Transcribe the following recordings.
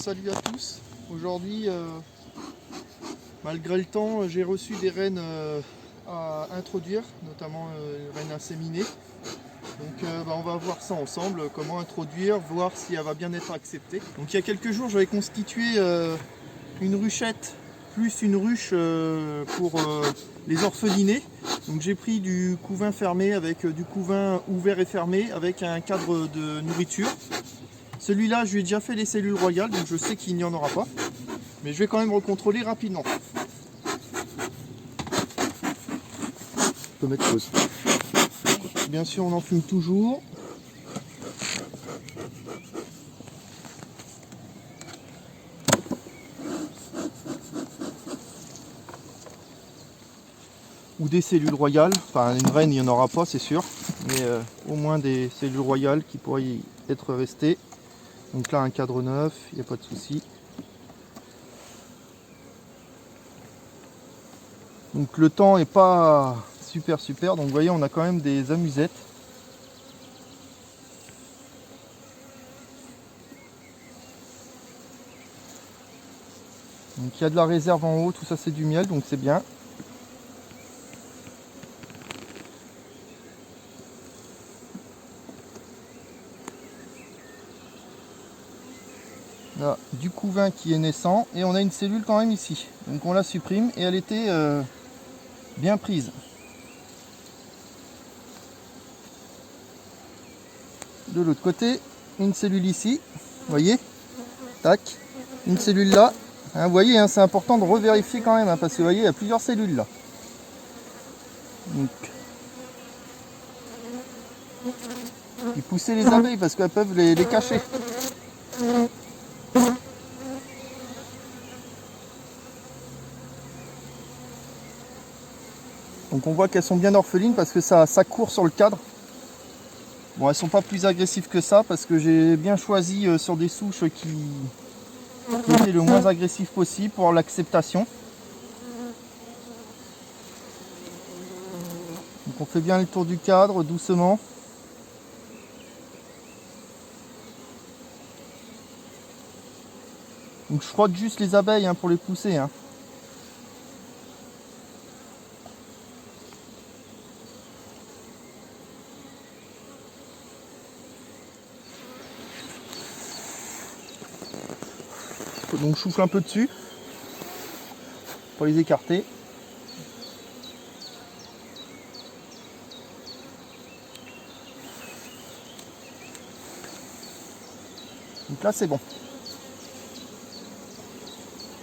salut à tous. Aujourd'hui, malgré le temps, j'ai reçu des rennes à introduire, notamment une reine inséminée. Donc on va voir ça ensemble, comment introduire, voir si elle va bien être acceptée. Donc il y a quelques jours, j'avais constitué une ruchette plus une ruche pour les orphelinés. Donc j'ai pris du couvain fermé avec du couvain ouvert et fermé avec un cadre de nourriture. Celui-là, je lui ai déjà fait les cellules royales, donc je sais qu'il n'y en aura pas. Mais je vais quand même recontrôler rapidement. Je peux mettre pause. Bien sûr, on en fume toujours. Ou des cellules royales. Enfin, une reine, il n'y en aura pas, c'est sûr. Mais au moins des cellules royales qui pourraient y être restées. Donc là, un cadre neuf, il n'y a pas de souci. Donc le temps est pas super. Donc vous voyez, on a quand même des amusettes. Donc il y a de la réserve en haut, tout ça c'est du miel, donc c'est bien. Là, du couvain qui est naissant et on a une cellule quand même ici. Donc on la supprime et elle était bien prise. De l'autre côté, une cellule ici, vous voyez, tac, une cellule là. Hein, vous voyez, hein, c'est important de revérifier quand même, hein, parce que vous voyez, il y a plusieurs cellules là. Donc, et pousser les abeilles parce qu'elles peuvent les cacher. Donc on voit qu'elles sont bien orphelines parce que ça court sur le cadre. Bon, elles sont pas plus agressives que ça parce que j'ai bien choisi sur des souches qui étaient le moins agressif possible pour l'acceptation. Donc on fait bien le tour du cadre doucement. Donc je frotte juste les abeilles hein, pour les pousser. Hein. Donc je souffle un peu dessus pour les écarter. Donc là c'est bon.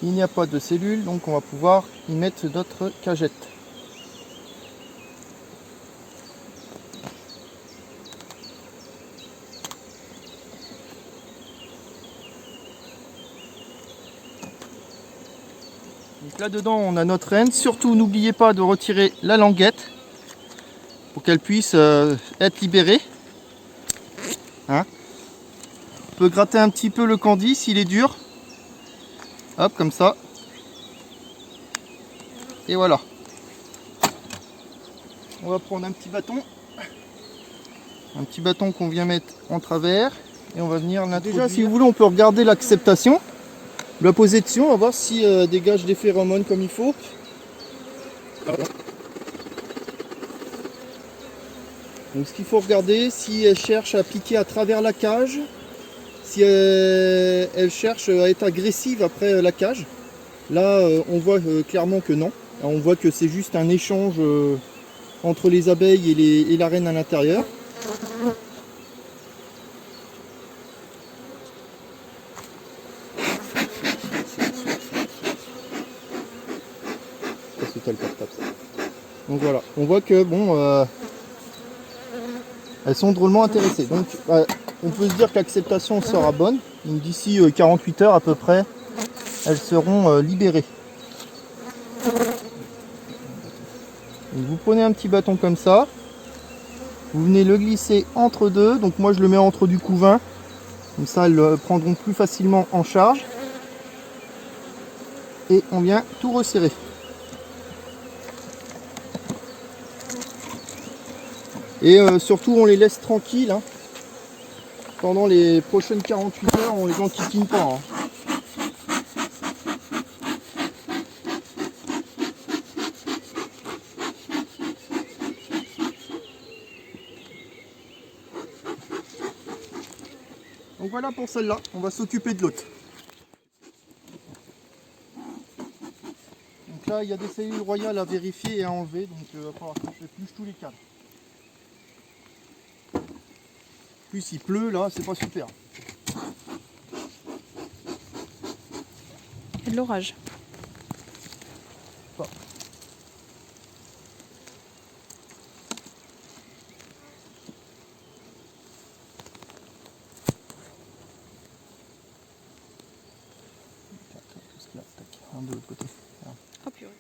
Il n'y a pas de cellules, donc on va pouvoir y mettre notre cagette. Donc là dedans on a notre reine. Surtout n'oubliez pas de retirer la languette pour qu'elle puisse être libérée. Hein, on peut gratter un petit peu le candy s'il est dur. Hop, comme ça. Et voilà. On va prendre un petit bâton. Un petit bâton qu'on vient mettre en travers. Et on va venir l'introduire. Déjà, si vous voulez, on peut regarder l'acceptation. La poser dessus, on va voir si dégage des phéromones comme il faut. Donc ce qu'il faut regarder, si elle cherche à piquer à travers la cage. Si elle cherche à être agressive après la cage, là on voit clairement que non. On voit que c'est juste un échange entre les abeilles et la reine à l'intérieur. Donc voilà, on voit que bon, elles sont drôlement intéressées. Donc on peut se dire que l'acceptation sera bonne. D'ici 48 heures à peu près, elles seront libérées. Donc, vous prenez un petit bâton comme ça. Vous venez le glisser entre deux. Donc moi je le mets entre du couvain. Comme ça elles le prendront plus facilement en charge. Et on vient tout resserrer. Et surtout on les laisse tranquilles. Hein. Pendant les prochaines 48 heures, on les enquiquine pas. Hein. Donc voilà pour celle-là, on va s'occuper de l'autre. Donc là, il y a des cellules royales à vérifier et à enlever, donc il va falloir que je épluche tous les cadres. En plus, il pleut là, c'est pas super. Il y a de l'orage. Pas. Tout ce qu'il y a, tac, un de l'autre côté. Voilà. Oh purée.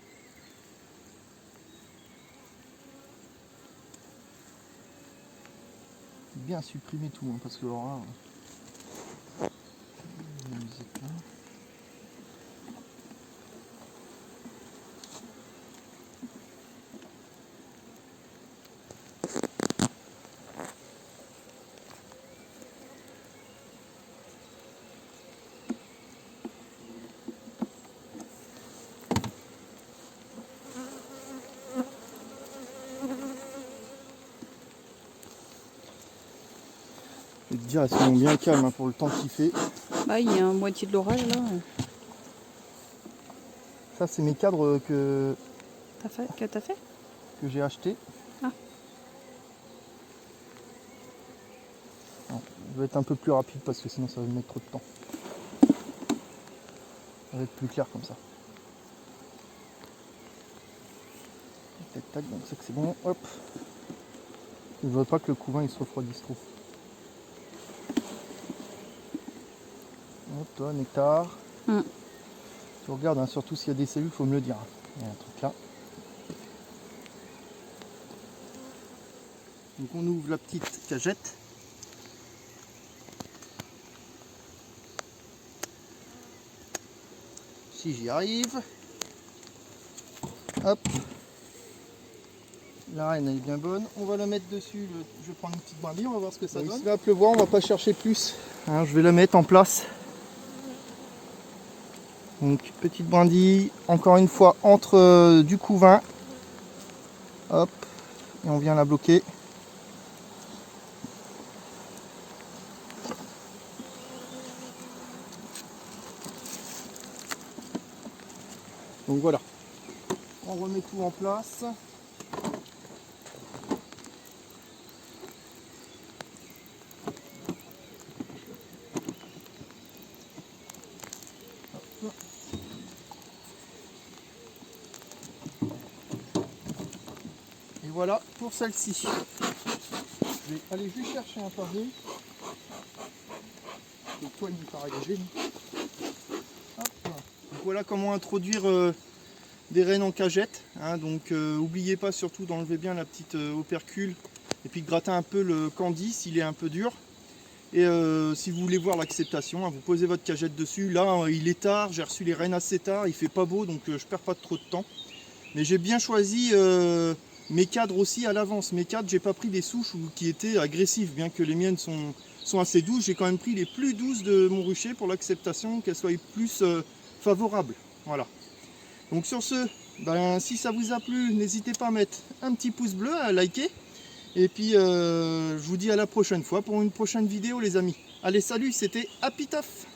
Bien supprimer tout, hein, parce que alors là, la musique là. Je vais te dire, elles sont bien calmes hein, pour le temps qu'il fait. Bah, il y a un moitié de l'orage là. Ça, c'est mes cadres que T'as fait j'ai achetés. Ah. Non, je vais être un peu plus rapide parce que sinon ça va me mettre trop de temps. Ça va être plus clair comme ça. Tac tac, donc c'est que c'est bon. Hop. Je ne veux pas que le couvain il se refroidisse trop. Hop, toi, nectar. Tu regardes, hein, surtout s'il y a des cellules, il faut me le dire. Il y a un truc là. Donc on ouvre la petite cagette. Si j'y arrive. Hop. La reine elle est bien bonne. On va la mettre dessus. Je vais prendre une petite brindille, on va voir ce que ça donne. Il va pleuvoir, on va pas chercher plus. Hein, je vais la mettre en place. Donc petite brindille, encore une fois entre du couvain. Hop. Et on vient la bloquer. Donc voilà. On remet tout en place. Et voilà pour celle-ci. Je vais aller juste chercher un pavé. Le toit il paraît léger. Donc voilà comment introduire des rennes en cagette. Hein, donc n'oubliez pas surtout d'enlever bien la petite opercule et puis de gratter un peu le candy s'il est un peu dur. Et si vous voulez voir l'acceptation, hein, vous posez votre cagette dessus. Là il est tard, j'ai reçu les rennes assez tard, il fait pas beau donc je perds pas trop de temps. Mais j'ai bien choisi mes cadres aussi à l'avance. Mes cadres, j'ai pas pris des souches qui étaient agressives, bien que les miennes sont assez douces. J'ai quand même pris les plus douces de mon rucher pour l'acceptation, qu'elles soient plus favorables. Voilà. Donc sur ce, ben, si ça vous a plu, n'hésitez pas à mettre un petit pouce bleu, à liker. Et puis je vous dis à la prochaine fois pour une prochaine vidéo les amis. Allez salut, c'était Happy Taf.